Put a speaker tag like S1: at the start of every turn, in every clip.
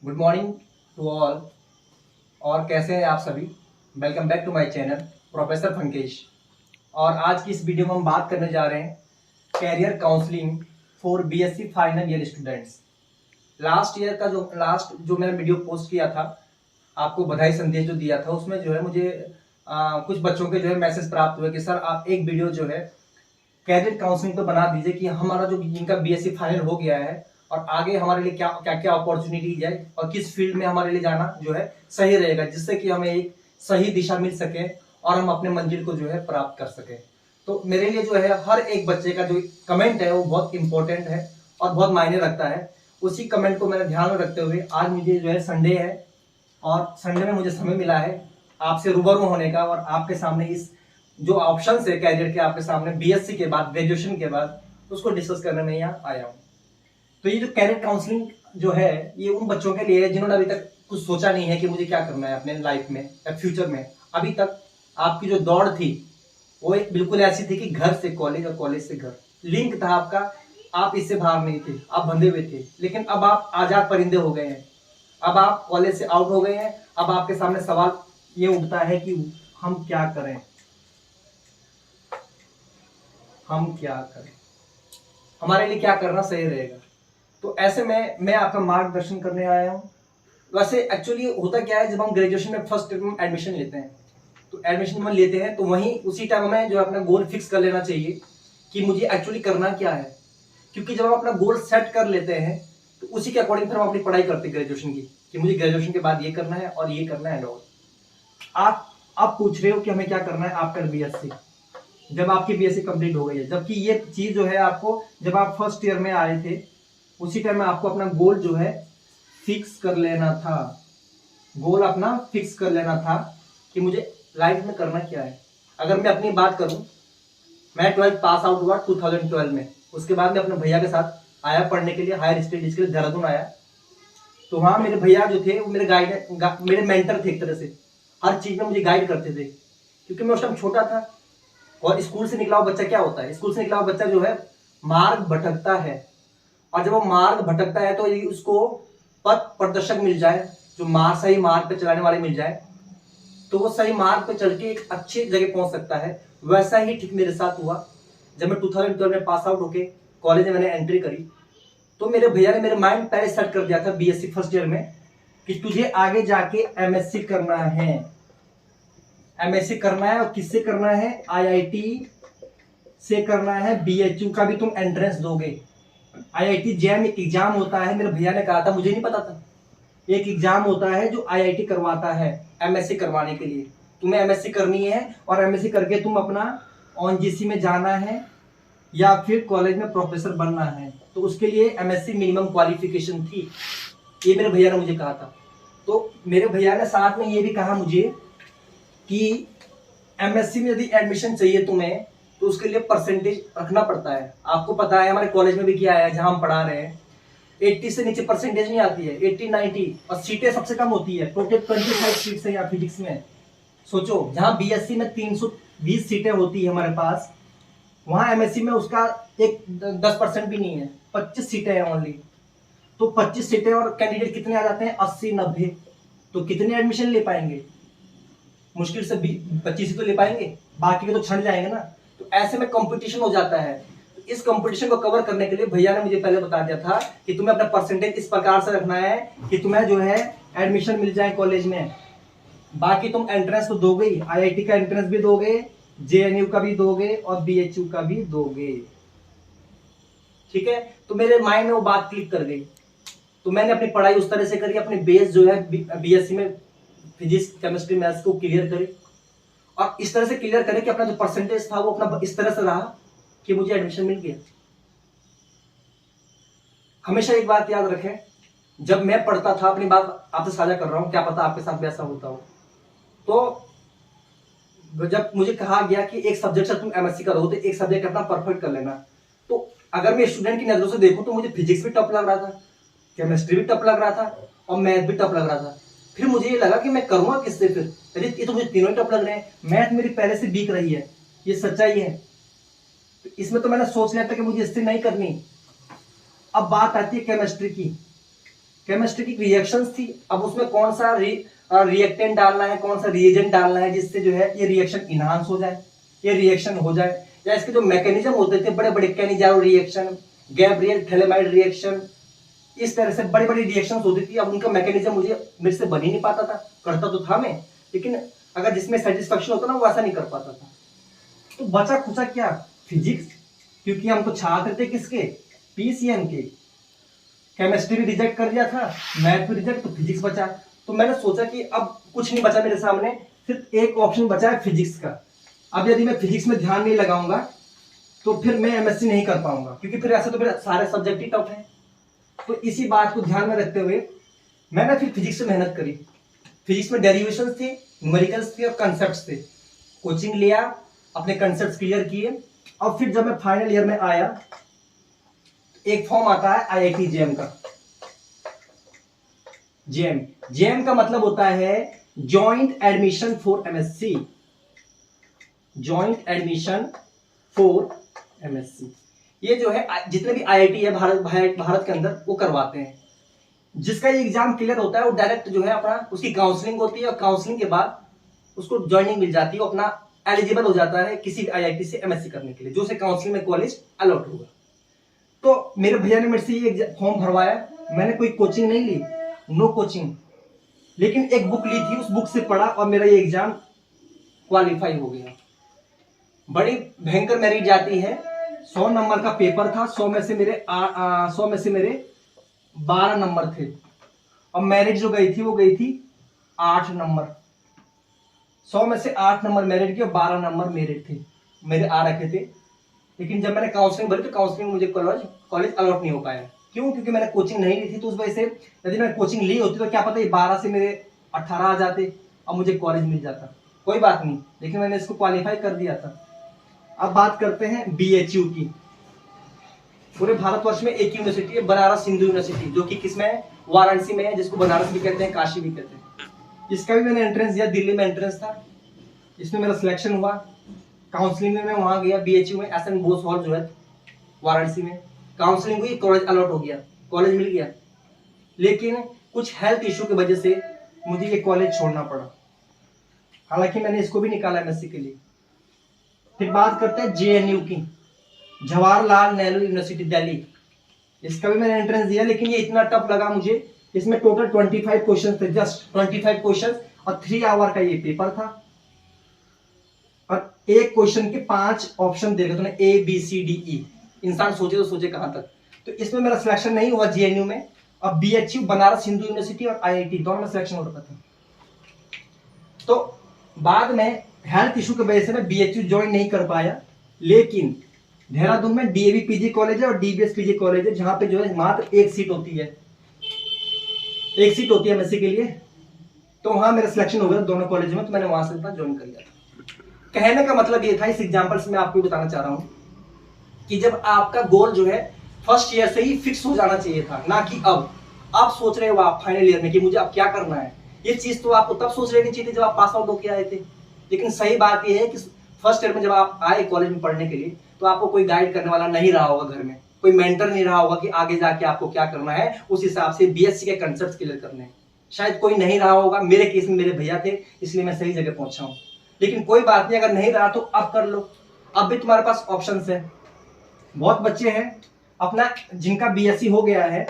S1: Good morning to all. और कैसे हैं आप सभी। Welcome back to my channel professor Funkesh. और आज की इस वीडियो में हम बात करने जा रहे हैं career counselling for BSc final year students. Last year का जो मैंने वीडियो पोस्ट किया था, आपको बधाई संदेश जो दिया था, उसमें जो है मुझे कुछ बच्चों के जो है मैसेज प्राप्त हुए कि सर आप एक वीडियो जो है कैरियर काउंसलिंग तो बना दीजिए कि हमारा जो जिनका बीएससी फाइनल हो गया है और आगे हमारे लिए क्या क्या क्या अपॉर्चुनिटीज है और किस फील्ड में हमारे लिए जाना जो है सही रहेगा, जिससे कि हमें एक सही दिशा मिल सके और हम अपने मंजिल को जो है प्राप्त कर सके। तो मेरे लिए जो है हर एक बच्चे का जो कमेंट है वो बहुत इंपॉर्टेंट है और बहुत मायने रखता है। उसी कमेंट को मैंने ध्यान में रखते हुए आज मुझे जो है संडे है और संडे में मुझे समय मिला है आपसे रूबरू होने का और आपके सामने इस जो ऑप्शन है कैरियर के आपके सामने बीएससी के बाद, ग्रेजुएशन के बाद, उसको डिस्कस करने में यहाँ आया हूँ। तो ये जो कैरियर काउंसलिंग जो है ये उन बच्चों के लिए है जिन्होंने अभी तक कुछ सोचा नहीं है कि मुझे क्या करना है अपने लाइफ में या फ्यूचर में। अभी तक आपकी जो दौड़ थी वो एक बिल्कुल ऐसी थी कि घर से कॉलेज और कॉलेज से घर लिंक था आपका, आप इससे बाहर नहीं थे, आप बंधे हुए थे। लेकिन अब आप आजाद परिंदे हो गए हैं, अब आप कॉलेज से आउट हो गए हैं। अब आपके सामने सवाल ये उठता है कि हम क्या करें, हमारे लिए क्या करना सही रहेगा। तो ऐसे में मैं आपका मार्गदर्शन करने आया हूँ। वैसे एक्चुअली होता क्या है, जब हम ग्रेजुएशन में फर्स्ट ईयर में एडमिशन लेते हैं तो एडमिशन में लेते हैं तो वहीं उसी टाइम हमें जो अपना गोल फिक्स कर लेना चाहिए कि मुझे एक्चुअली करना क्या है। क्योंकि जब हम अपना गोल सेट कर लेते हैं तो उसी के अकॉर्डिंग फिर हम अपनी पढ़ाई करते हैं ग्रेजुएशन की कि मुझे ग्रेजुएशन के बाद ये करना है और ये करना है। लोग आप पूछ रहे हो कि हमें क्या करना है आफ्टर बीएससी, जब आपकी बीएससी कंप्लीट हो गई है। जबकि ये चीज जो है आपको जब आप फर्स्ट ईयर में आए थे उसी टाइम में आपको अपना गोल जो है फिक्स कर लेना था। गोल अपना फिक्स कर लेना था कि मुझे लाइफ में करना क्या है। अगर मैं अपनी बात करूं, मैं 12th पास आउट हुआ 2012 में। उसके बाद मैं अपने भैया के साथ आया पढ़ने के लिए, हायर स्टडीज के लिए देहरादून आया। तो वहां मेरे भैया जो थे वो मेरे मेंटर थे, एक तरह से हर चीज में मुझे गाइड करते थे। क्योंकि मैं उस टाइम छोटा था और स्कूल से निकला हुआ बच्चा क्या होता है, स्कूल से निकला हुआ बच्चा जो है मार्ग भटकता है। और जब वो मार्ग भटकता है तो यदि उसको पथ प्रदर्शक मिल जाए, जो सही मार्ग पे चलाने वाले मिल जाए, तो वो सही मार्ग पे चल के एक अच्छी जगह पहुंच सकता है। वैसा ही ठीक मेरे साथ हुआ। जब मैं 2012 में पास आउट होके कॉलेज में मैंने एंट्री करी तो मेरे भैया ने मेरे माइंड पहले सेट कर दिया था बीएससी फर्स्ट ईयर में कि तुझे आगे जाके एमएससी करना है। एमएससी करना है और किससे करना है, आईआईटी से करना है। बीएचयू का भी तुम एंट्रेंस दोगे। आईआईटी जैम एक एग्जाम होता है, मेरे भैया ने कहा था, मुझे नहीं पता था। एक एग्जाम होता है जो आईआईटी करवाता है एमएससी करवाने के लिए। तुम्हें एमएससी करनी है और एमएससी करके तुम अपना ओएनजीसी में जाना है या फिर कॉलेज में प्रोफेसर बनना है। तो उसके लिए एमएससी मिनिमम क्वालिफिकेशन थी, ये मेरे भैया ने मुझे कहा था। तो मेरे भैया ने साथ में ये भी कहा मुझे कि एमएससी में यदि एडमिशन चाहिए तुम्हें तो उसके लिए परसेंटेज रखना पड़ता है। आपको पता है हमारे कॉलेज में भी क्या है, जहां हम पढ़ा रहे हैं 80 से नीचे परसेंटेज नहीं आती है, 80 90। और सीटें सबसे कम होती है, टोटल 25 सीट्स है यहाँ फिजिक्स में। सोचो, जहां बीएससी में 320 सीटें होती है हमारे पास, वहां एमएससी में उसका एक 10% भी नहीं है, 25 सीटें हैं ओनली। तो 25 सीटें और कैंडिडेट कितने आ जाते हैं, 80 90। तो कितने एडमिशन ले पाएंगे, मुश्किल से 25 ही तो ले पाएंगे, बाकी के तो छंट जाएंगे ना। तो ऐसे में कंपटीशन हो जाता है। तो इस कंपटीशन को कवर करने के लिए भैया ने मुझे पहले बता दिया था कि तुम्हें अपना परसेंटेज इस प्रकार से रखना है कि तुम्हें जो है एडमिशन मिल जाए कॉलेज में। बाकी तुम एंट्रेंस तो दोगे ही, आईआईटी का एंट्रेंस भी दोगे, जेएनयू का भी दोगे और बीएचयू का भी दोगे। ठीक है, तो मेरे माइंड में वो बात क्लिक कर गई। तो मैंने अपनी पढ़ाई उस तरह से करी, अपनी बेस जो है बीएससी में फिजिक्स केमिस्ट्री मैथ्स को क्लियर करे और इस तरह से क्लियर करे कि अपना जो परसेंटेज था वो अपना इस तरह से रहा कि मुझे एडमिशन मिल गया। हमेशा एक बात याद रखें, जब मैं पढ़ता था, अपनी बात आपसे साझा कर रहा हूं, क्या पता आपके साथ भी ऐसा होता हो। तो जब मुझे कहा गया कि एक सब्जेक्ट से तुम एमएससी करो तो एक सब्जेक्ट अपना परफेक्ट कर लेना, तो अगर मैं स्टूडेंट की नजरों से देखूं तो मुझे फिजिक्स भी टफ लग रहा था, केमिस्ट्री भी टफ लग रहा था और मैथ भी टफ लग रहा था। फिर मुझे ये लगा कि मैं करूंगा किससे, फिर अरे ये तो मुझे तीनों ही टफ लग रहे हैं, मैथ मेरी पहले से वीक रही है, ये सच्चाई है। तो इसमें तो मैंने सोच लिया था कि मुझे इससे नहीं करनी। अब बात आती है केमिस्ट्री की। केमिस्ट्री की रिएक्शंस थी, अब उसमें कौन सा रिएक्टेंट डालना है, कौन सा रिएजेंट डालना है जिससे जो है ये रिएक्शन इनहांस हो जाए, ये रिएक्शन हो जाए, या इसके जो मैकेनिज्म होते थे बड़े बड़े, Cannizzaro reaction, Gabriel phthalimide reaction, इस तरह से बड़ी बड़ी रिएक्शंस होती थी। अब उनका मैकेनिज्म मुझे मेरे से बन ही नहीं पाता था, करता तो था मैं, लेकिन अगर जिसमें सेटिस्फेक्शन होता ना वो ऐसा नहीं कर पाता था। तो बचा खुचा क्या, फिजिक्स, क्योंकि हम तो छात्र थे किसके, पीसीएम के। केमिस्ट्री भी रिजेक्ट कर दिया था, मैथ भी रिजेक्ट, तो फिजिक्स बचा। तो मैंने सोचा कि अब कुछ नहीं बचा मेरे सामने, सिर्फ एक ऑप्शन बचा है फिजिक्स का। अब यदि मैं फिजिक्स में ध्यान नहीं लगाऊंगा तो फिर मैं एमएससी नहीं कर पाऊंगा, क्योंकि फिर ऐसे तो फिर सारे सब्जेक्ट ही टफ हैं। तो इसी बात को ध्यान में रखते हुए मैंने फिर फिजिक्स में मेहनत करी। फिजिक्स में डेरिवेशंस थे, न्यूमेरिकल्स थे और कंसेप्ट्स थे। कोचिंग लिया, अपने कंसेप्ट्स क्लियर किए, और फिर जब मैं फाइनल ईयर में आया, एक फॉर्म आता है आईआईटी जेएम का। जेएम का मतलब होता है joint admission for MSc, joint admission for MSc. ये जो है जितने भी आईआईटी है भारत के अंदर वो करवाते हैं। जिसका ये एग्जाम क्लियर होता है वो डायरेक्ट जो है अपना उसकी काउंसलिंग होती है, और काउंसलिंग के बाद उसको ज्वाइनिंग मिल जाती है, वो अपना एलिजिबल हो जाता है किसी भी आईआईटी से एमएससी करने के लिए, जो उसे काउंसलिंग में कॉलेज अलॉट होगा। तो मेरे भैया ने मेरे से ये फॉर्म भरवाया, मैंने कोई कोचिंग नहीं ली, नो कोचिंग, लेकिन एक बुक ली थी, उस बुक से पढ़ा और मेरा ये एग्जाम क्वालिफाई हो गया। बड़ी भयंकर मेरिट जाती है, 100 नंबर का पेपर था, 100 में से मेरे 12 नंबर थे, और मेरिट जो गई थी वो गई थी 8 नंबर। 100 में से 8 नंबर मेरिट के और 12 नंबर मेरिट थे, मेरे आ रखे थे। लेकिन जब मैंने काउंसलिंग भरी तो काउंसलिंग मुझे कॉलेज अलॉट नहीं हो पाया। क्यों? क्योंकि मैंने कोचिंग नहीं ली थी। तो उस वजह से यदि मैंने कोचिंग ली होती तो क्या पता ये 12 से मेरे 18 आ जाते और मुझे कॉलेज मिल जाता। कोई बात नहीं, लेकिन मैंने इसको क्वालिफाई कर दिया था। अब बात करते हैं बीएचयू की। पूरे भारतवर्ष में एक यूनिवर्सिटी है, बनारस हिंदू यूनिवर्सिटी, जो कि किसमें है, वाराणसी में है, जिसको बनारस भी कहते हैं, काशी भी कहते हैं। इसका भी मैंने एंट्रेंस दिया, दिल्ली में एंट्रेंस था, इसमें मेरा सिलेक्शन हुआ। काउंसलिंग में मैं वहां गया बीएचयू में, एसएन बोस हॉल जो है वाराणसी में, काउंसलिंग हुई, कॉलेज अलॉट हो गया, कॉलेज मिल गया। लेकिन कुछ हेल्थ इशू की वजह से मुझे ये कॉलेज छोड़ना पड़ा, हालांकि मैंने इसको भी निकाला एमएससी के लिए। फिर बात करते हैं जेएनयू की, जवाहरलाल नेहरू यूनिवर्सिटी दिल्ली। इसका भी मैंने एंट्रेंस दिया, लेकिन ये इतना टफ लगा मुझे। इसमें टोटल 25 क्वेश्चन थे, जस्ट 25 क्वेश्चन, और 3 आवर का ये पेपर था, और एक क्वेश्चन के 5 ऑप्शन दे रहे थे, A B C D E. इंसान सोचे तो सोचे कहां तक। तो इसमें मेरा सिलेक्शन नहीं हुआ जेएनयू में। अब बीएचयू, बनारस हिंदू यूनिवर्सिटी और आईआईटी दोनों में सिलेक्शन हो रखा था। तो बाद में हेल्थ इशू की वजह से मैं बीएचयू ज्वाइन नहीं कर पाया, लेकिन देहरादून में डीएवी पीजी कॉलेज है और डीबीएस पीजी कॉलेज है, जहां पे जो है मात्र एक सीट होती है, एक सीट होती है एमएससी के लिए। तो वहां मेरा सिलेक्शन हो गया दोनों कॉलेज में, तो मैंने वहां से ज्वाइन कर लिया था। कहने का मतलब ये था, इस एग्जाम्पल से मैं आपको बताना चाह रहा हूं कि जब आपका गोल जो है फर्स्ट ईयर से ही फिक्स हो जाना चाहिए था, ना कि अब आप सोच रहे हो आप फाइनल ईयर में कि मुझे अब क्या करना है। ये चीज तो आपको तब सोच लेनी चाहिए थी जब आप पास आउट होकर आए थे। लेकिन सही बात यह है कि फर्स्ट ईयर में जब आप आए कॉलेज में पढ़ने के लिए, तो आपको कोई गाइड करने वाला नहीं रहा होगा, घर में कोई मेंटर नहीं रहा होगा कि आगे जाके आपको क्या करना है, उस हिसाब से बीएससी के कंसेप्ट क्लियर करने हैं। शायद कोई नहीं रहा होगा, मेरे केस में मेरे भैया थे, इसलिए मैं सही जगह पहुंचा हूं। लेकिन कोई बात नहीं, अगर नहीं रहा तो अब कर लो, अब भी तुम्हारे पास ऑप्शन है। बहुत बच्चे हैं अपना जिनका बीएससी हो गया है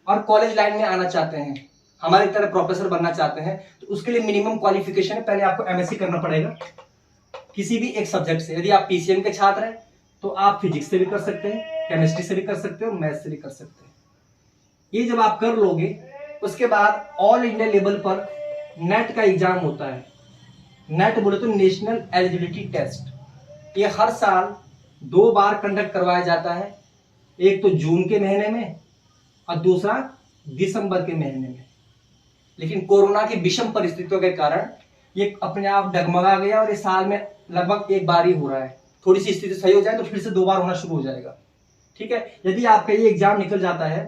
S1: और कॉलेज लाइन में आना चाहते हैं, हमारी तरह प्रोफेसर बनना चाहते हैं, तो उसके लिए मिनिमम क्वालिफिकेशन है, पहले आपको एमएससी करना पड़ेगा किसी भी एक सब्जेक्ट से। यदि आप पीसीएम के छात्र हैं तो आप फिजिक्स से भी कर सकते हैं, केमिस्ट्री से भी कर सकते हो, मैथ से भी कर सकते हैं। ये जब आप कर लोगे, उसके बाद ऑल इंडिया लेवल पर नेट का एग्जाम होता है। नेट बोले तो नेशनल एलिजिबिलिटी टेस्ट। ये हर साल 2 बार कंडक्ट करवाया जाता है, एक तो जून के महीने में और दूसरा दिसंबर के महीने में। लेकिन कोरोना की विषम परिस्थितियों के कारण ये अपने आप डगमगा गया और ये साल में लगभग एक बार ही हो रहा है। थोड़ी सी स्थिति सही हो जाए तो फिर से 2 बार होना शुरू हो जाएगा। ठीक है, यदि आपका ये एग्जाम निकल जाता है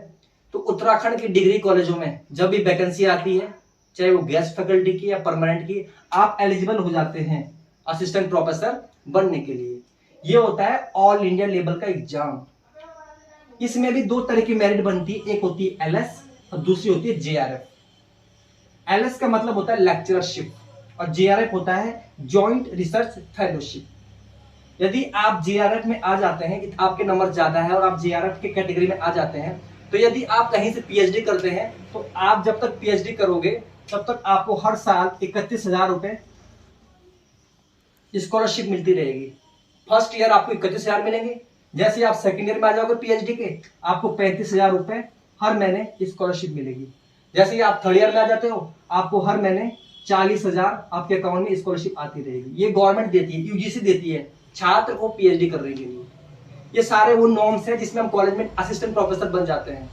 S1: तो उत्तराखंड की डिग्री कॉलेजों में जब भी वैकेंसी आती है, चाहे वो गेस्ट फैकल्टी की या परमानेंट की, आप एलिजिबल हो जाते हैं असिस्टेंट प्रोफेसर बनने के लिए। ये होता है ऑल इंडिया लेवल का एग्जाम। इसमें भी दो तरह की मेरिट बनती है, एक होती है एलएस और दूसरी होती है जेआरएफ। एलएस का मतलब होता है लेक्चरशिप और जेआरएफ होता है जॉइंट रिसर्च फेलोशिप। यदि आप जेआरएफ में आ जाते हैं, आपके नंबर ज्यादा है और आप जेआरएफ के कैटेगरी में आ जाते हैं, तो यदि आप कहीं से पीएचडी करते हैं तो आप जब तक पीएचडी करोगे तब तक आपको हर साल 31,000 रुपए स्कॉलरशिप मिलती रहेगी। फर्स्ट ईयर आपको 31,000 मिलेंगे, जैसे आप सेकेंड ईयर में आ जाओगे पीएचडी के, आपको 35,000 रुपए हर महीने स्कॉलरशिप मिलेगी। जैसे ही आप थर्ड ईयर में आ जाते हो, आपको हर महीने 40,000 आपके अकाउंट में स्कॉलरशिप आती रहेगी। ये गवर्नमेंट देती है, यूजीसी देती है छात्र को पीएचडी करने के लिए। ये सारे वो नॉर्म्स है जिसमें हम कॉलेज में असिस्टेंट प्रोफेसर बन जाते हैं।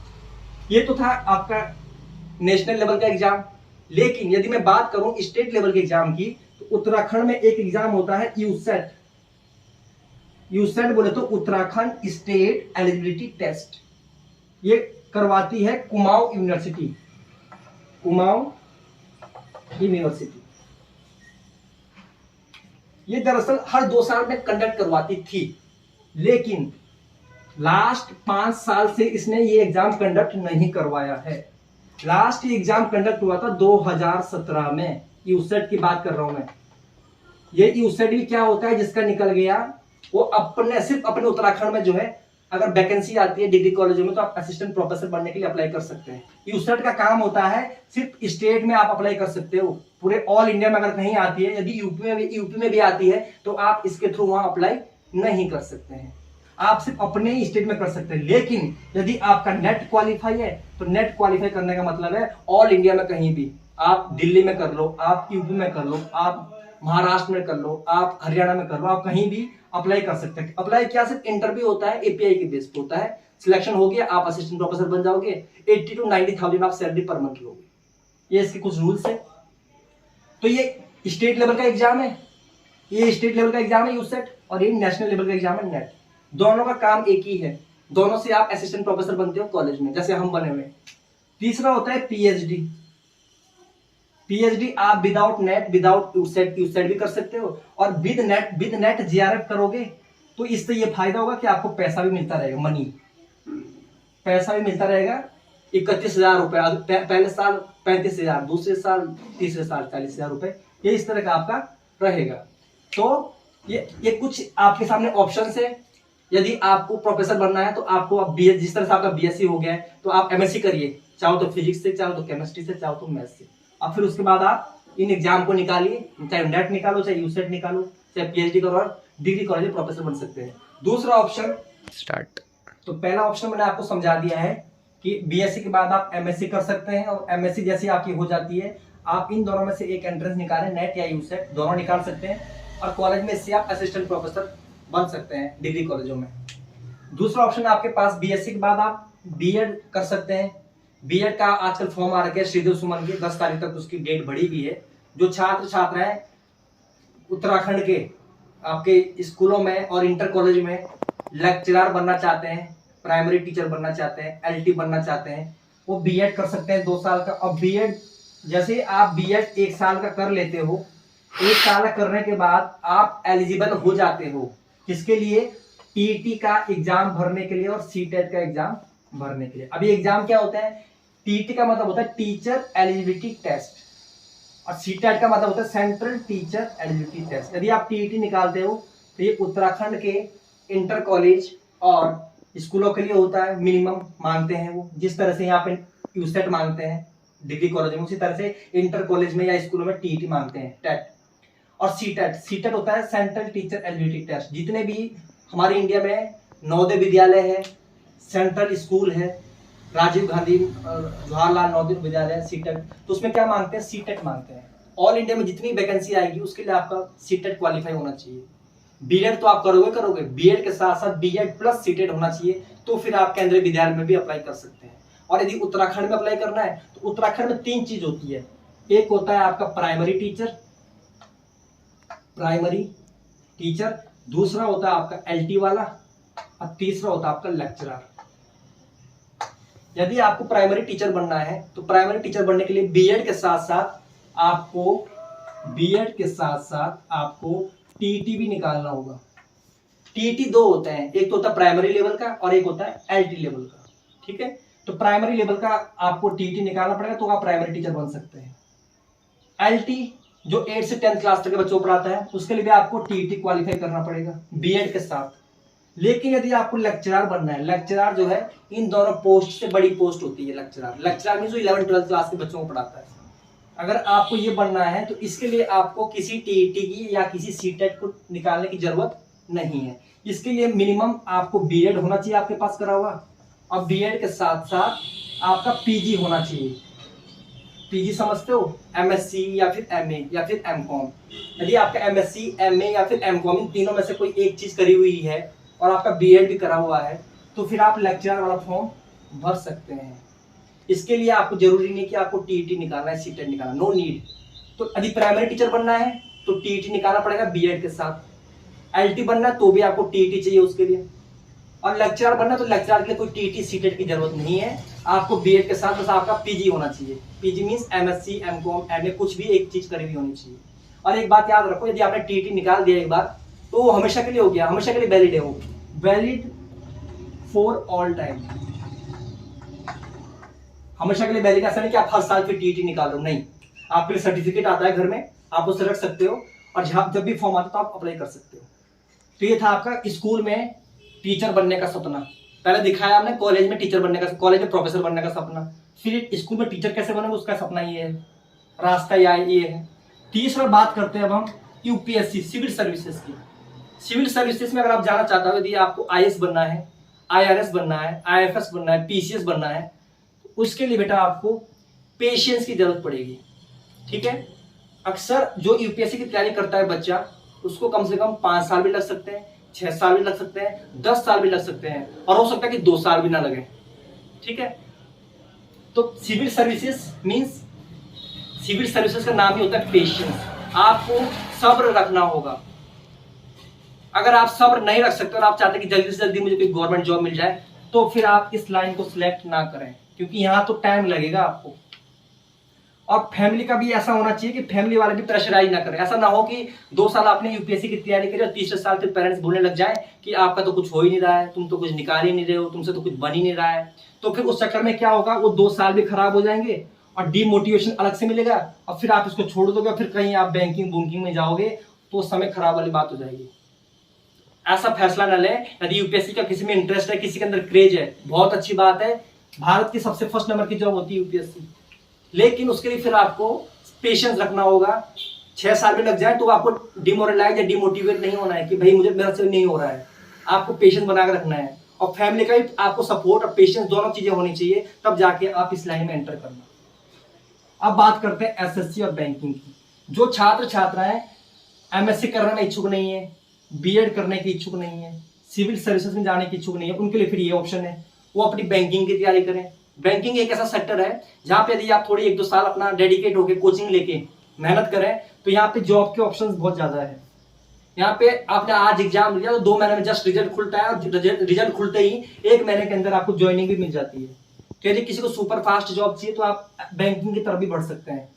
S1: ये तो था आपका नेशनल लेवल का एग्जाम। लेकिन यदि मैं बात करूं स्टेट लेवल के एग्जाम की, तो उत्तराखंड में एक एग्जाम होता है यूसेट। यूसेट बोले तो उत्तराखंड स्टेट एलिजिबिलिटी टेस्ट। ये करवाती है कुमाऊं यूनिवर्सिटी। कुमाऊं यूनिवर्सिटी ये दरअसल हर 2 साल में कंडक्ट करवाती थी, लेकिन लास्ट 5 साल से इसने ये एग्जाम कंडक्ट नहीं करवाया है। लास्ट एग्जाम कंडक्ट हुआ था 2017 में। यूसेट की बात कर रहा हूं मैं। ये यूसेट भी क्या होता है, जिसका निकल गया वो सिर्फ अपने उत्तराखंड में जो है, अगर वैकेंसी आती है डिग्री कॉलेजों में तो आप असिस्टेंट प्रोफेसर बनने के लिए अप्लाई कर सकते हैं। यूसेट का काम होता है सिर्फ स्टेट में आप अप्लाई कर सकते हो, पूरे ऑल इंडिया में अगर कहीं आती है, यदि यूपी में भी आती है तो आप इसके थ्रू वहां अप्लाई नहीं कर सकते हैं, आप सिर्फ अपने ही स्टेट में कर सकते हैं। लेकिन यदि आपका नेट क्वालिफाई है तो नेट क्वालिफाई करने का मतलब है ऑल इंडिया में कहीं भी, आप दिल्ली में कर लो, आप यूपी में कर लो, आप महाराष्ट्र में कर लो, आप हरियाणा में कर लो, आप कहीं भी अप्लाई कर सकते हैं। अप्लाई क्या सिर्फ इंटरव्यू होता है, एपीआई के बेस पे होता है, सिलेक्शन हो गया आप असिस्टेंट प्रोफेसर बन जाओगे, 80 to 90,000 आप सैलरी पर मंथ लोगे। ये इसके कुछ रूल्स है। तो ये स्टेट लेवल का एग्जाम है, ये स्टेट लेवल का एग्जाम है यूसेट, और ये नेशनल लेवल का एग्जाम है नेट। दोनों का काम एक ही है, दोनों से आप असिस्टेंट प्रोफेसर बनते हो कॉलेज में, जैसे हम बने हुए। तीसरा होता है पीएचडी। पीएचडी आप विदाउट नेट विदाउट यूसेट भी कर सकते हो, और विद नेट जेआरएफ करोगे तो इससे ये फायदा होगा कि आपको पैसा भी मिलता रहेगा, मनी पैसा भी मिलता रहेगा। 31,000 रुपए पहले साल, 35,000 दूसरे साल, तीसरे साल 40,000 रुपए, ये इस तरह का आपका रहेगा। तो ये कुछ आपके सामने ऑप्शंस है। यदि आपको प्रोफेसर बनना है तो आपको अब जिस तरह से आपका बीएससी हो गया है तो आप एमएससी करिए, चाहो तो फिजिक्स से, चाहो तो केमिस्ट्री से, चाहो तो मैथ्स से। अब फिर उसके बाद आप इन एग्जाम को निकालिए, चाहे नेट निकालो, चाहे यूसेट निकालो, चाहे पीएचडी करो और डिग्री कॉलेज में प्रोफेसर बन सकते हैं। दूसरा ऑप्शन स्टार्ट। तो पहला ऑप्शन मैंने आपको समझा दिया है कि बीएससी के बाद आप एमएससी कर सकते हैं, और एमएससी जैसी आपकी हो जाती है, आप इन दोनों में से एक एंट्रेंस निकालें, नेट या यूसेट दोनों निकाल सकते हैं, और कॉलेज में इससे आप असिस्टेंट प्रोफेसर बन सकते हैं डिग्री कॉलेजों में। दूसरा ऑप्शन आपके पास बीएससी के बाद आप बीएड कर सकते हैं। बीएड का आजकल फॉर्म आ रखे हैं श्रीदेव सुमन के, 10 तारीख तक उसकी डेट बढ़ी हुई है। जो छात्र छात्राएं उत्तराखंड के आपके स्कूलों में और इंटर कॉलेज में लेक्चरर बनना चाहते हैं, प्राइमरी टीचर बनना चाहते हैं, एलटी बनना चाहते हैं, वो बीएड कर सकते हैं 2 साल का। और बीएड जैसे आप बीएड 1 साल का कर लेते हो, 1 साल करने के बाद आप एलिजिबल हो जाते हो किसके लिए, टीईटी का एग्जाम भरने के लिए और सीटेट का एग्जाम भरने के लिए। अभी एग्जाम क्या होता है, टीईटी का मतलब होता है टीचर एलिजिबिलिटी टेस्ट, और सीटेट का मतलब होता है सेंट्रल टीचर एलिजिबिलिटी टेस्ट। यदि आप टीईटी निकालते हो तो ये उत्तराखंड के इंटर कॉलेज और स्कूलों के लिए होता है, मिनिमम मांगते हैं वो, जिस तरह से यहाँ पे यूसेट मांगते हैं डिग्री कॉलेज में, उसी तरह से इंटर कॉलेज में या स्कूलों में टीईटी मांगते हैं, टेट। और सीटेट होता है सेंट्रल टीचर एलिजिबिलिटी टेस्ट। जितने भी हमारे इंडिया में नवोदय विद्यालय है, सेंट्रल स्कूल है, राजीव गांधी जवाहरलाल नवोदय विद्यालय, सीटेट, तो उसमें क्या मांगते हैं, सीटेट मांगते हैं। ऑल इंडिया में जितनी वैकेंसी आएगी उसके लिए आपका सीटेट क्वालिफाई होना चाहिए। बीएड तो आप करोगे, बीएड के साथ साथ बीएड प्लस सीटेट होना चाहिए, तो फिर आप केंद्रीय विद्यालय में भी अप्लाई कर सकते हैं। और यदि उत्तराखंड में अप्लाई करना है तो उत्तराखंड में 3 चीज होती है। एक होता है आपका प्राइमरी टीचर, दूसरा होता है आपका एलटी वाला, और तीसरा होता है आपका लेक्चरर। यदि आपको प्राइमरी टीचर बनना है तो प्राइमरी टीचर बनने के लिए बीएड के साथ साथ आपको टीईटी भी निकालना होगा। टीईटी दो होते हैं, एक तो होता है प्राइमरी लेवल का और एक होता है एलटी लेवल का। ठीक है, तो प्राइमरी लेवल का आपको टीईटी निकालना पड़ेगा तो आप प्राइमरी टीचर बन सकते हैं। एलटी जो 8 से 10 क्लास तक के बच्चों को पढ़ाता है, उसके लिए भी आपको टीईटी क्वालिफाई करना पड़ेगा बीएड के साथ। लेकिन यदि आपको लेक्चरर बनना है, लेक्चरर जो है इन दोनों पोस्ट से बड़ी पोस्ट होती है लेक्चरर। लेक्चरर मीन जो 11-12 क्लास के बच्चों को पढ़ाता है। अगर आपको ये बनना है तो इसके लिए आपको किसी टीईटी की या किसी सीटेट को निकालने की जरूरत नहीं है। इसके लिए मिनिमम आपको बीएड होना चाहिए आपके पास करा हुआ, और बीएड के साथ साथ आपका पीजी होना चाहिए। पीजी समझते हो, एमएससी या फिर एमए या फिर एमकॉम। यदि आपका एमएससी, एमए या फिर एमकॉम इन तीनों में से कोई एक चीज करी हुई है और आपका बीएड भी करा हुआ है तो फिर आप लेक्चरर वाला फॉर्म भर सकते हैं। इसके लिए आपको जरूरी नहीं कि आपको टीईटी निकालना है, सीटेट निकालना, नो नीड। तो यदि प्राइमरी टीचर बनना है तो टीईटी निकालना पड़ेगा बीएड के साथ। एलटी बनना है तो भी आपको टीईटी चाहिए उसके लिए, और लेक्चरर बनना है तो लेक्चरर के लिए कोई टीईटी सीटेट की जरूरत नहीं है। आपको बीएड के साथ बस आपका पीजी होना चाहिए। PG means MSc, MCom, MA, कुछ भी एक चीज करी हुई होनी चाहिए। और एक बात याद रखो, यदि आपने टीईटी निकाल दिया एक बार तो वो हमेशा के लिए हो गया, हमेशा के लिए वैलिड है, वो वैलिड फॉर ऑल टाइम, हमेशा के लिए वैलिड। ऐसा नहीं कि आप हर साल फिर टीईटी निकाल लो, नहीं। आपके लिए सर्टिफिकेट आता है घर में, आप उसे रख सकते हो, और जब भी फॉर्म आता है तो आप अप्लाई कर सकते हो। तो ये था आपका स्कूल में टीचर बनने का सपना। पहले दिखाया हमने कॉलेज में टीचर बनने का, कॉलेज में प्रोफेसर बनने का सपना, फिर स्कूल में टीचर कैसे बनेंगे उसका सपना ये है, रास्ता ये है। तीसरा बात करते हैं अब हम यूपीएससी सिविल सर्विसेज की। सिविल सर्विसेज में अगर आप जाना चाहते हो, यदि आपको आईएएस बनना है, आईआरएस बनना है, आईएफएस बनना है, पीसीएस बनना है, उसके लिए बेटा आपको पेशेंस की जरूरत पड़ेगी। ठीक है, अक्सर जो यूपीएससी की तैयारी करता है बच्चा, उसको कम से कम 5 साल भी लग सकते हैं, 6 साल भी लग सकते हैं, 10 साल भी लग सकते हैं, और हो सकता है कि 2 साल भी ना लगे। ठीक है, तो civil services means, civil services का नाम ही होता है पेशेंस। आपको सब्र रखना होगा। अगर आप सब्र नहीं रख सकते और आप चाहते हैं कि जल्दी से जल्दी मुझे कोई गवर्नमेंट जॉब मिल जाए, तो फिर आप इस लाइन को सिलेक्ट ना करें, क्योंकि यहाँ तो टाइम लगेगा आपको। और फैमिली का भी ऐसा होना चाहिए कि फैमिली वाले भी प्रेशराइज ना करें। ऐसा ना हो कि 2 साल आपने यूपीएससी की तैयारी करी और तीसरे साल फिर पेरेंट्स बोलने लग जाए कि आपका तो कुछ हो ही नहीं रहा है, तुम तो कुछ निकाल ही नहीं रहे हो, तुमसे तो कुछ बन ही नहीं रहा है। तो फिर उस चक्कर में क्या होगा, वो 2 साल भी खराब हो जाएंगे और डीमोटिवेशन अलग से मिलेगा, और फिर आप इसको छोड़ दोगे, फिर कहीं आप बैंकिंग बुकिंग में जाओगे तो समय खराब वाली बात हो जाएगी। ऐसा फैसला न लें। यदि यूपीएससी का किसी में इंटरेस्ट है, किसी के अंदर क्रेज है, बहुत अच्छी बात है, भारत की सबसे फर्स्ट नंबर की जॉब होती है यूपीएससी, लेकिन उसके लिए फिर आपको पेशेंस रखना होगा। 6 साल भी लग जाए तो आपको डिमोरलाइज या डिमोटिवेट नहीं होना है कि भाई मुझे मेरा से नहीं हो रहा है। आपको पेशेंस बना के रखना है, और फैमिली का भी आपको सपोर्ट और पेशेंस दोनों चीजें होनी चाहिए, तब जाके आप इस लाइन में एंटर करना। अब बात करते हैं एसएससी और बैंकिंग की। जो छात्र छात्राएं एमएससी करने में इच्छुक नहीं है, बीएड करने की इच्छुक नहीं है, सिविल सर्विसेज में जाने की इच्छुक नहीं है, उनके लिए फिर ये ऑप्शन है, वो अपनी बैंकिंग की तैयारी करें। बैंकिंग एक ऐसा सेक्टर है जहां पे यदि आप थोड़ी 1-2 साल अपना डेडिकेट होकर कोचिंग लेके मेहनत करें तो यहाँ पे जॉब के ऑप्शंस बहुत ज्यादा है। यहाँ पे आपने आज एग्जाम दिया तो 2 महीने में जस्ट रिजल्ट खुलता है, और रिजल्ट खुलते ही 1 महीने के अंदर आपको ज्वाइनिंग भी मिल जाती है। तो यदि किसी को सुपर फास्ट जॉब चाहिए तो आप बैंकिंग की तरफ भी बढ़ सकते हैं।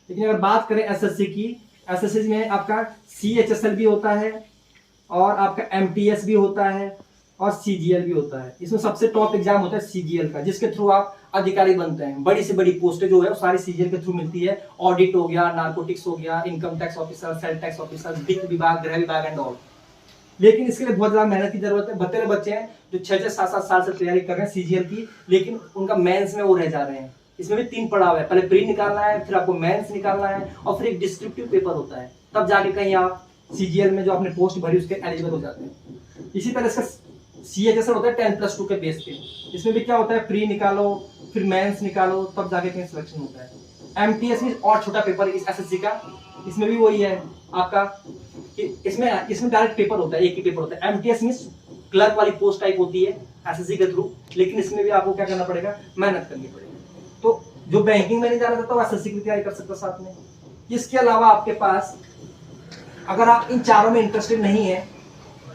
S1: लेकिन अगर बात करें एसएससी की, एसएससी में आपका सीएचएसएल भी होता है, और आपका एमटीएस भी होता है, और सीजीएल भी होता है। इसमें सबसे टॉप एग्जाम होता है सीजीएल का, जिसके थ्रू आप अधिकारी बनते हैं। बड़ी से बड़ी पोस्टें जो है वो सारी सीजीएल के थ्रू मिलती है। ऑडिट हो गया, नार्कोटिक्स हो गया, income tax officer, sale tax officer, वित्त विभाग, गृह विभाग एंड ऑल। लेकिन इसके लिए बहुत ज्यादा मेहनत की जरूरत है। बतेरे बच्चे हैं जो 6-6, 7-7 साल से तैयारी कर रहे हैं सीजीएल की, लेकिन उनका मेंस में वो रह जा रहे हैं। इसमें भी 3 पड़ाव है, पहले प्री निकालना है, फिर आपको मेंस निकालना है, और फिर एक डिस्क्रिप्टिव पेपर होता है, तब जाके कहीं आप सीजीएल में जो आपने पोस्ट भरी उसके एलिजिबल हो जाते हैं। इसी तरह इसका सीएचएसएल होता है 10+2 के बेस पे। इसमें भी क्या होता है, प्री निकालो, फिर मेंस निकालो, तब जाके कहीं सिलेक्शन होता है। एमटीएस में और छोटा पेपर इस एसएससी का, इसमें भी वही है आपका, इसमें डायरेक्ट पेपर होता है, एक ही पेपर होता है। एमटीएस में क्लर्क वाली पोस्ट टाइप होती है एसएससी के थ्रू, लेकिन इसमें भी आपको क्या करना पड़ेगा, मेहनत करनी पड़ेगी। तो जो बैंकिंग में नहीं जाना चाहता वो एसएससी की तैयारी कर सकता साथ में। इसके अलावा आपके पास, अगर आप इन चारों में इंटरेस्टेड नहीं है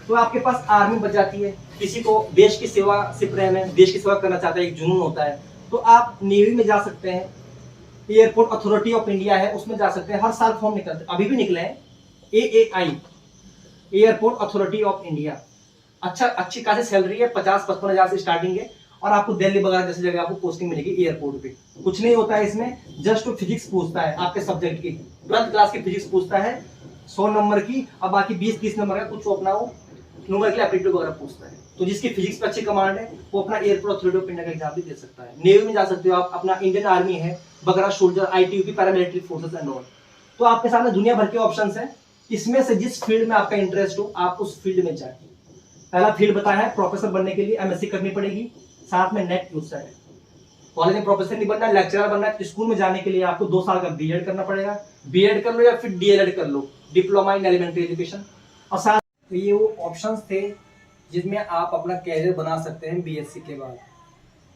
S1: तो आपके पास आर्मी बच जाती है। किसी को देश की सेवा से प्रेम है, देश की सेवा करना चाहता है, एक जुनून होता है, तो आप नेवी में जा सकते हैं। एयरपोर्ट अथॉरिटी ऑफ इंडिया है, उसमें जा सकते हैं। हर साल फॉर्म निकलते हैं, अभी भी निकले हैं, AAI, airport authority of India. अच्छी खासी सैलरी है, 50-55 हज़ार से स्टार्टिंग है, और आपको दिल्ली वगैरह जैसी जगह आपको पोस्टिंग मिलेगी एयरपोर्ट पे। कुछ नहीं होता है इसमें, जस्ट फिजिक्स पूछता है आपके सब्जेक्ट की, 12th क्लास की फिजिक्स पूछता है 100 नंबर की, अब बाकी 20-30 नंबर का कुछ वो अपना वो न्यूमेरिकल एप्टीट्यूड वगैरह पूछता है। तो जिसकी फिजिक्स पे अच्छी कमांड है वो अपना एयरपोर्ट अथॉरिटी ऑफ इंडिया का एग्जाम भी दे सकता है। नेवी में जा सकते हो आप, अपना इंडियन आर्मी है बगैरह, soldier, ITBP, paramilitary forces and all. तो आपके सामने दुनिया भर के ऑप्शंस हैं, इसमें से जिस फील्ड में आपका इंटरेस्ट हो आप उस फील्ड में जाए। पहला फील्ड बताया है, प्रोफेसर बनने के लिए एमएससी करनी पड़ेगी, साथ में नेट यूसेट है। कॉलेज में प्रोफेसर नहीं बनना, लेक्चरर बनना है तो स्कूल में जाने के लिए आपको 2 साल का बीएड करना पड़ेगा। बीएड कर लो या फिर डीएलएड कर लो, डिप्लोमा इन एलिमेंट्री एजुकेशन। और साथ तो ये वो ऑप्शंस थे जिसमें आप अपना कैरियर बना सकते हैं बीएससी के बाद।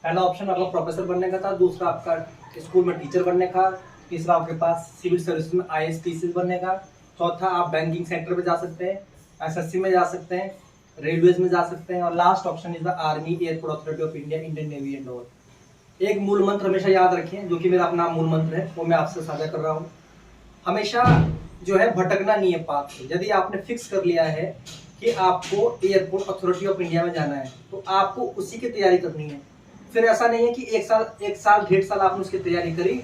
S1: पहला ऑप्शन आपका प्रोफेसर बनने का था, दूसरा आपका स्कूल में टीचर बनने का, तीसरा आपके पास सिविल सर्विस में आईएएस पीसीएस बनने का, चौथा आप बैंकिंग सेक्टर में जा सकते हैं, एसएससी में जा सकते हैं, रेलवेज में जा सकते हैं, और last option is the army, airport authority of India, Indian navy and all. एक मूल मंत्र हमेशा याद रखें, जो कि मेरा अपना मूल मंत्र है, वो मैं आपसे साझा कर रहा हूँ। हमेशा जो है भटकना नहीं है पाथ से। यदि आपने फिक्स कर लिया है कि आपको एयरपोर्ट अथॉरिटी ऑफ इंडिया में जाना है तो आपको उसी की तैयारी करनी है। फिर ऐसा नहीं है कि एक साल 1.5 साल आपने उसकी तैयारी करी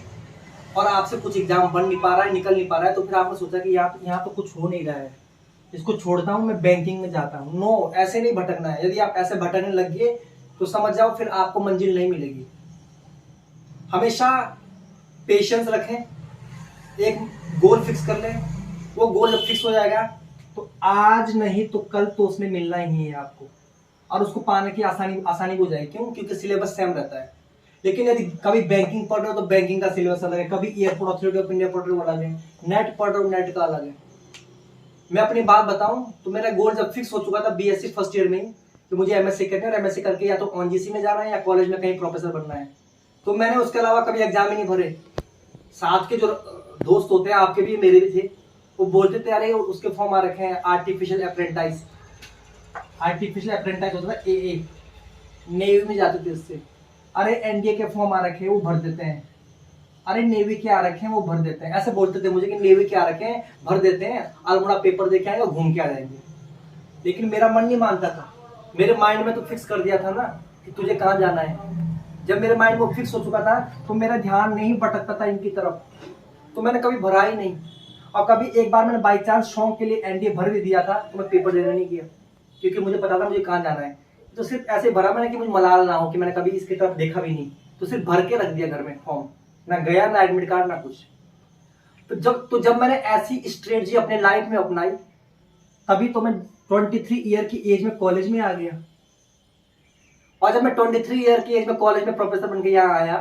S1: और आपसे कुछ एग्जाम बन नहीं पा रहा है, निकल नहीं पा रहा है, तो फिर आपने सोचा कि यहाँ तो कुछ हो नहीं रहा है, इसको छोड़ता हूँ, मैं बैंकिंग में जाता हूँ। नो, ऐसे नहीं भटकना है। यदि आप ऐसे भटकने लग गए तो समझ जाओ फिर आपको मंजिल नहीं मिलेगी। हमेशा पेशेंस रखें, एक गोल फिक्स कर लें, वो गोल जब फिक्स हो जाएगा तो आज नहीं तो कल तो उसमें मिलना ही है आपको, और उसको पाने की आसानी हो जाएगी। क्यों? क्योंकि सिलेबस सेम रहता है। लेकिन यदि कभी बैंकिंग पढ़ रहे हो तो बैंकिंग का सिलेबस अलग है, कभी एयरपोर्ट अथॉरिटी ऑफ इंडिया पढ़ रहे हो अलग है, नेट पढ़ रहे हो नेट का अलग है। मैं अपनी बात बताऊं तो मेरा गोल जब फिक्स हो चुका था बीएससी फर्स्ट ईयर में ही कि मुझे एमएससी करनी है, और एमएससी करके या तो ओएनजीसी में जाना है या कॉलेज में कहीं प्रोफेसर बनना है, तो मैंने उसके अलावा कभी एग्जाम ही नहीं भरे। साथ के जो दोस्त होते हैं, आपके भी मेरे भी थे, वो बोलते थे अरे उसके फॉर्म आ रखे हैं आर्टिफिशियल अप्रेंटाइज होता था एए, नेवी में जाते थे उससे। अरे एनडीए के फॉर्म आ रखे हैं वो भर देते हैं, अरे नेवी के आ रखे हैं वो भर देते हैं। ऐसे बोलते थे मुझे कि नेवी के आ रखे हैं भर देते हैं, अल्मोड़ा पेपर देके आएंगे और घूम के आ जाएंगे। लेकिन मेरा मन नहीं मानता था। मेरे माइंड में तो फिक्स कर दिया था ना कि तुझे कहाँ जाना है। जब मेरे माइंड में फिक्स हो चुका था तो मेरा ध्यान नहीं भटकता था इनकी तरफ, तो मैंने कभी भरा ही नहीं। और कभी एक बार मैंने बाई चांस शौक के लिए एनडीए भर भी दिया था तो मैं पेपर देने नहीं गया, क्योंकि मुझे पता था मुझे कहाँ जाना है। तो सिर्फ ऐसे भरा मैंने कि मुझे मलाल ना हो कि मैंने कभी इसकी तरफ देखा भी नहीं, तो सिर्फ भर के रख दिया घर में फॉर्म, ना गया ना एडमिट कार्ड ना कुछ। तो जब मैंने ऐसी स्ट्रेटजी अपने लाइफ में अपनाई तभी तो मैं 23 ईयर की एज में कॉलेज में आ गया। और जब मैं 23 ईयर की एज में कॉलेज में प्रोफेसर बन के यहाँ आया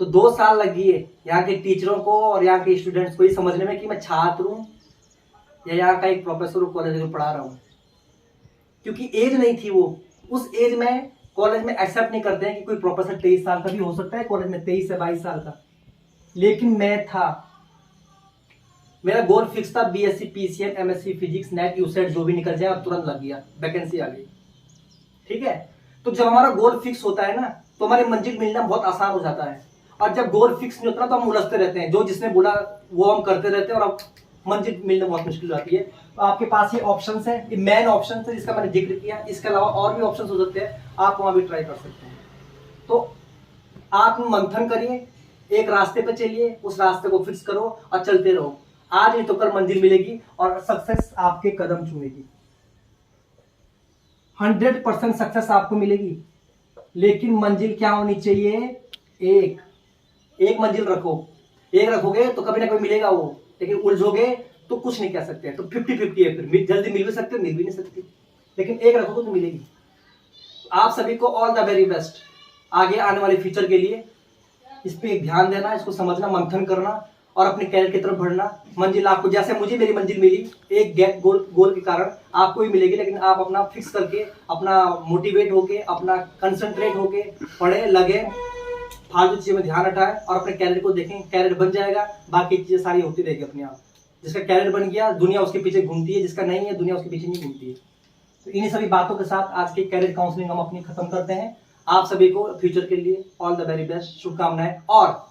S1: तो 2 साल लगी है यहाँ के टीचरों को और यहाँ के स्टूडेंट्स को ये समझने में कि मैं छात्र हूँ या यहाँ का एक प्रोफेसर हूँ कॉलेज में पढ़ा रहा हूँ। क्योंकि एज नहीं थी वो, उस एज में कॉलेज में एक्सेप्ट नहीं करते हैं कि कोई प्रोफेसर 23 साल का भी हो सकता है कॉलेज में, 23 से 22 साल का। लेकिन मैं था, मेरा गोल फिक्स था BSc PCM MSc physics NET USET जो भी निकल जाए, अब तुरंत लग गया, वैकेंसी आ गई। ठीक है, तो जब हमारा गोल फिक्स होता है ना तो हमारी मंजिल मिलना बहुत आसान हो जाता है। और जब गोल फिक्स नहीं होता तो हम उलझते रहते हैं, जो जिसने बोला वो हम करते रहते हैं और अब मंजिल मिलना बहुत मुश्किल हो जाती है। तो आपके पास ये ऑप्शंस है, ये मेन ऑप्शन है जिसका मैंने जिक्र किया। इसके अलावा और भी ऑप्शंस हो सकते हैं, आप वहां भी ट्राई कर सकते हैं। तो आप मंथन करिए, एक रास्ते पे चलिए, उस रास्ते को फिक्स करो और चलते रहो। आज नहीं तो कल मंजिल मिलेगी और सक्सेस आपके कदम छूएगी। 100% सक्सेस आपको मिलेगी, लेकिन मंजिल क्या होनी चाहिए? एक मंजिल रखो। एक रखोगे तो कभी ना कभी मिलेगा वो, लेकिन उलझोगे तो कुछ नहीं कह सकते। तो 50-50 है, फिर जल्दी मिल भी सकते हो मिल भी नहीं सकती, लेकिन एक रखोगे तो मिलेगी। आप सभी को ऑल द वेरी बेस्ट आगे आने वाले फ्यूचर के लिए। इस पे ध्यान देना, इसको समझना, मंथन करना और अपने कैरियर की तरफ बढ़ना। मंजिल आपको, जैसे मुझे मेरी मंजिल मिली एक गोल के कारण, आपको भी मिलेगी। लेकिन आप अपना फिक्स करके, अपना मोटिवेट होके, अपना कंसंट्रेट होके पढ़े, लगे, फालतू चीजों में ध्यान हटाए और अपने कैरियर को देखें। कैरियर बन जाएगा, बाकी चीजें सारी होती रहेगी अपने आप। जिसका कैरियर बन गया दुनिया उसके पीछे घूमती है, जिसका नहीं है दुनिया उसके पीछे नहीं घूमती है। तो इन्हीं सभी बातों के साथ आज की कैरियर काउंसलिंग हम अपनी खत्म करते हैं। आप सभी को फ्यूचर के लिए ऑल द वेरी बेस्ट, शुभकामनाएं। और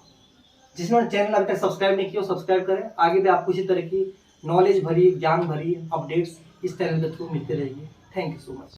S1: जिसने चैनल अभी तक सब्सक्राइब नहीं किया सब्सक्राइब करें। आगे भी आपको इसी तरह की नॉलेज भरी, ज्ञान भरी अपडेट्स इस चैनल के थ्रू मिलते रहेगी। Thank you so much.